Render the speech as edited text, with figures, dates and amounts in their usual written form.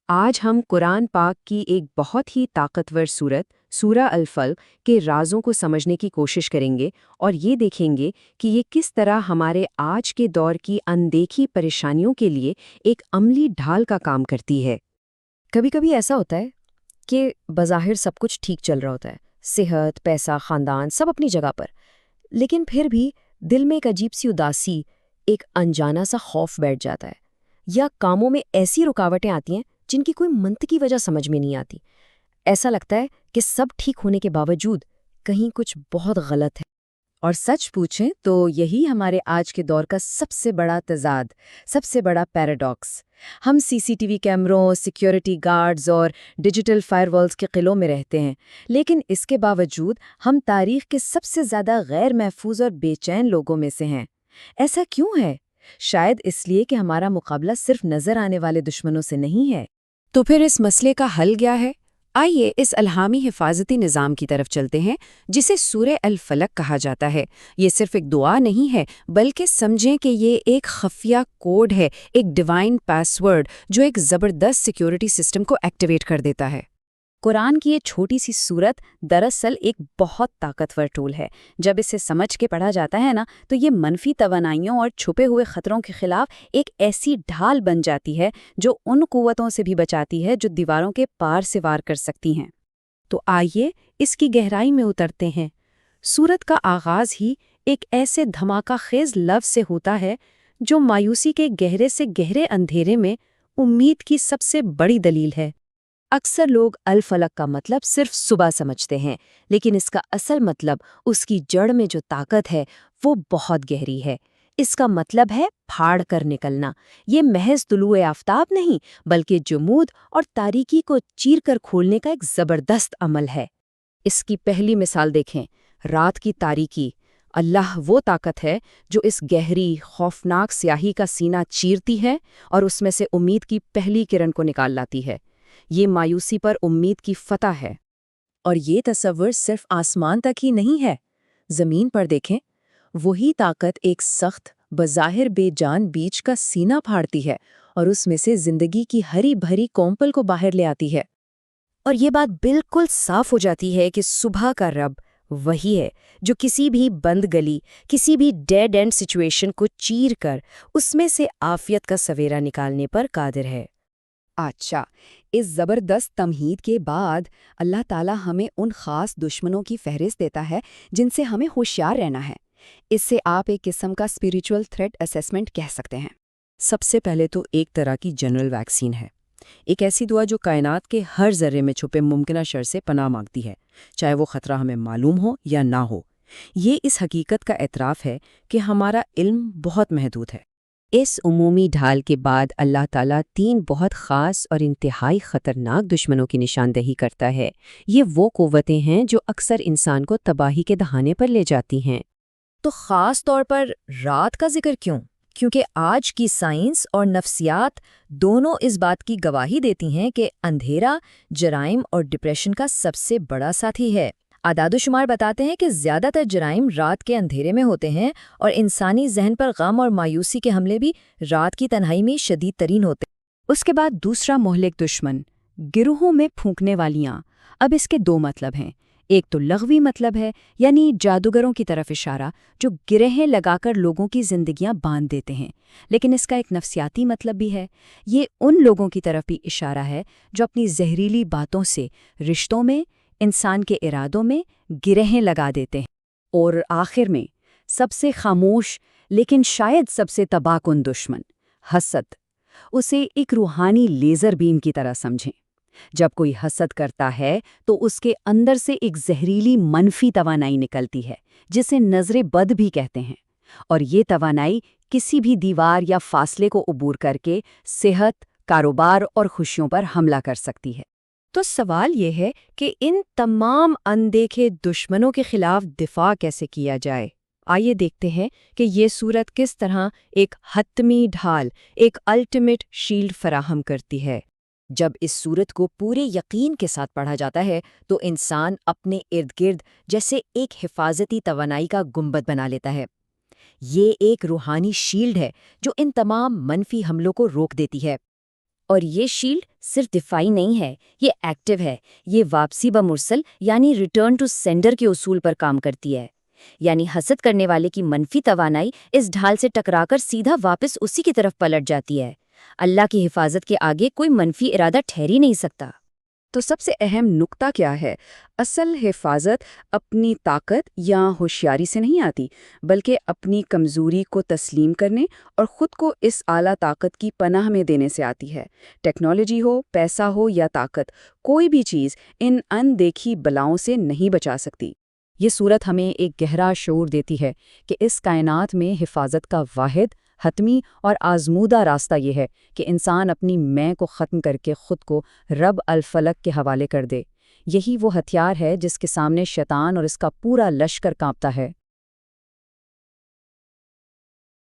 آج ہم قرآن پاک کی ایک بہت ہی طاقتور سورت سورہ الفلق کے رازوں کو سمجھنے کی کوشش کریں گے اور یہ دیکھیں گے کہ یہ کس طرح ہمارے آج کے دور کی اندیکھی پریشانیوں کے لیے ایک عملی ڈھال کا کام کرتی ہے۔ کبھی کبھی ایسا ہوتا ہے کہ بظاہر سب کچھ ٹھیک چل رہا ہوتا ہے، صحت، پیسہ، خاندان سب اپنی جگہ پر، لیکن پھر بھی دل میں ایک عجیب سی اداسی، ایک انجانا سا خوف بیٹھ جاتا ہے، یا کاموں میں ایسی رکاوٹیں آتی ہیں جن کی کوئی منطقی وجہ سمجھ میں نہیں آتی۔ ایسا لگتا ہے کہ سب ٹھیک ہونے کے باوجود کہیں کچھ بہت غلط ہے۔ اور سچ پوچھیں تو یہی ہمارے آج کے دور کا سب سے بڑا تضاد، سب سے بڑا پیراڈاکس۔ ہم سی سی ٹی وی کیمروں، سیکیورٹی گارڈز اور ڈیجیٹل فائر والز کے قلعوں میں رہتے ہیں، لیکن اس کے باوجود ہم تاریخ کے سب سے زیادہ غیر محفوظ اور بے چین لوگوں میں سے ہیں۔ ایسا کیوں ہے؟ شاید اس لیے کہ ہمارا مقابلہ صرف نظر آنے والے دشمنوں سے نہیں ہے۔ تو پھر اس مسئلے کا حل کیا ہے؟ آئیے اس الہامی حفاظتی نظام کی طرف چلتے ہیں جسے سورہ الفلق کہا جاتا ہے۔ یہ صرف ایک دعا نہیں ہے، بلکہ سمجھیں کہ یہ ایک خفیہ کوڈ ہے، ایک ڈیوائن پاس ورڈ جو ایک زبردست سیکیورٹی سسٹم کو ایکٹیویٹ کر دیتا ہے۔ قرآن کی یہ چھوٹی سی سورت دراصل ایک بہت طاقتور ٹول ہے۔ جب اسے سمجھ کے پڑھا جاتا ہے نا، تو یہ منفی توانائیوں اور چھپے ہوئے خطروں کے خلاف ایک ایسی ڈھال بن جاتی ہے جو ان قوتوں سے بھی بچاتی ہے جو دیواروں کے پار سے وار کر سکتی ہیں۔ تو آئیے اس کی گہرائی میں اترتے ہیں۔ سورت کا آغاز ہی ایک ایسے دھماکہ خیز لفظ سے ہوتا ہے جو مایوسی کے گہرے سے گہرے اندھیرے میں امید کی سب سے بڑی دلیل ہے۔ اکثر لوگ الفلق کا مطلب صرف صبح سمجھتے ہیں، لیکن اس کا اصل مطلب، اس کی جڑ میں جو طاقت ہے وہ بہت گہری ہے۔ اس کا مطلب ہے پھاڑ کر نکلنا۔ یہ محض طلوع آفتاب نہیں، بلکہ جمود اور تاریکی کو چیر کر کھولنے کا ایک زبردست عمل ہے۔ اس کی پہلی مثال دیکھیں، رات کی تاریکی۔ اللہ وہ طاقت ہے جو اس گہری، خوفناک سیاہی کا سینہ چیرتی ہے اور اس میں سے امید کی پہلی کرن کو نکال لاتی ہے۔ یہ مایوسی پر امید کی فتح ہے۔ اور یہ تصور صرف آسمان تک ہی نہیں ہے، زمین پر دیکھیں، وہی طاقت ایک سخت، بظاہر بے جان بیج کا سینہ پھاڑتی ہے اور اس میں سے زندگی کی ہری بھری کومپل کو باہر لے آتی ہے۔ اور یہ بات بالکل صاف ہو جاتی ہے کہ صبح کا رب وہی ہے جو کسی بھی بند گلی، کسی بھی ڈیڈ اینڈ سچویشن کو چیر کر اس میں سے عافیت کا سویرا نکالنے پر قادر ہے۔ اچھا، اس زبردست تمہید کے بعد اللہ تعالیٰ ہمیں ان خاص دشمنوں کی فہرست دیتا ہے جن سے ہمیں ہوشیار رہنا ہے۔ اس سے آپ ایک قسم کا اسپریچول تھریٹ اسیسمنٹ کہہ سکتے ہیں۔ سب سے پہلے تو ایک طرح کی جنرل ویکسین ہے، ایک ایسی دعا جو کائنات کے ہر ذرے میں چھپے ممکنہ شر سے پناہ مانگتی ہے، چاہے وہ خطرہ ہمیں معلوم ہو یا نہ ہو۔ یہ اس حقیقت کا اعتراف ہے کہ ہمارا علم بہت محدود ہے۔ اس عمومی ڈھال کے بعد اللہ تعالیٰ 3 بہت خاص اور انتہائی خطرناک دشمنوں کی نشاندہی کرتا ہے۔ یہ وہ قوتیں ہیں جو اکثر انسان کو تباہی کے دہانے پر لے جاتی ہیں۔ تو خاص طور پر رات کا ذکر کیوں؟ کیونکہ آج کی سائنس اور نفسیات دونوں اس بات کی گواہی دیتی ہیں کہ اندھیرا جرائم اور ڈپریشن کا سب سے بڑا ساتھی ہے۔ اعداد و شمار بتاتے ہیں کہ زیادہ تر جرائم رات کے اندھیرے میں ہوتے ہیں، اور انسانی ذہن پر غم اور مایوسی کے حملے بھی رات کی تنہائی میں شدید ترین ہوتے ہیں۔ اس کے بعد دوسرا مہلک دشمن، گروہوں میں پھونکنے والیاں۔ اب اس کے 2 مطلب ہیں۔ ایک تو لغوی مطلب ہے، یعنی جادوگروں کی طرف اشارہ جو گرہیں لگا کر لوگوں کی زندگیاں باندھ دیتے ہیں، لیکن اس کا ایک نفسیاتی مطلب بھی ہے۔ یہ ان لوگوں کی طرف بھی اشارہ ہے جو اپنی زہریلی باتوں سے رشتوں میں، انسان کے ارادوں میں گرہیں لگا دیتے ہیں۔ اور آخر میں سب سے خاموش لیکن شاید سب سے تباہ کن دشمن، حسد۔ اسے ایک روحانی لیزر بیم کی طرح سمجھیں۔ جب کوئی حسد کرتا ہے تو اس کے اندر سے ایک زہریلی منفی توانائی نکلتی ہے جسے نظر بد بھی کہتے ہیں، اور یہ توانائی کسی بھی دیوار یا فاصلے کو عبور کر کے صحت، کاروبار اور خوشیوں پر حملہ کر سکتی ہے۔ تو سوال یہ ہے کہ ان تمام اندیکھے دشمنوں کے خلاف دفاع کیسے کیا جائے؟ آئیے دیکھتے ہیں کہ یہ سورت کس طرح ایک حتمی ڈھال، ایک الٹیمیٹ شیلڈ فراہم کرتی ہے۔ جب اس سورت کو پورے یقین کے ساتھ پڑھا جاتا ہے تو انسان اپنے ارد گرد جیسے ایک حفاظتی توانائی کا گنبد بنا لیتا ہے۔ یہ ایک روحانی شیلڈ ہے جو ان تمام منفی حملوں کو روک دیتی ہے، اور یہ شیلڈ صرف دفاعی نہیں ہے، یہ ایکٹیو ہے۔ یہ واپسی بمرسل یعنی ریٹرن ٹو سینڈر کے اصول پر کام کرتی ہے، یعنی حسد کرنے والے کی منفی توانائی اس ڈھال سے ٹکرا کر سیدھا واپس اسی کی طرف پلٹ جاتی ہے۔ اللہ کی حفاظت کے آگے کوئی منفی ارادہ ٹھہر ہی نہیں سکتا۔ تو سب سے اہم نقطہ کیا ہے؟ اصل حفاظت اپنی طاقت یا ہوشیاری سے نہیں آتی، بلکہ اپنی کمزوری کو تسلیم کرنے اور خود کو اس اعلیٰ طاقت کی پناہ میں دینے سے آتی ہے۔ ٹیکنالوجی ہو، پیسہ ہو یا طاقت، کوئی بھی چیز ان اندیکھی بلاؤں سے نہیں بچا سکتی۔ یہ صورت ہمیں ایک گہرا شعور دیتی ہے کہ اس کائنات میں حفاظت کا واحد، حتمی اور آزمودہ راستہ یہ ہے کہ انسان اپنی میں کو ختم کر کے خود کو رب الفلک کے حوالے کر دے۔ یہی وہ ہتھیار ہے جس کے سامنے شیطان اور اس کا پورا لشکر کانپتا ہے۔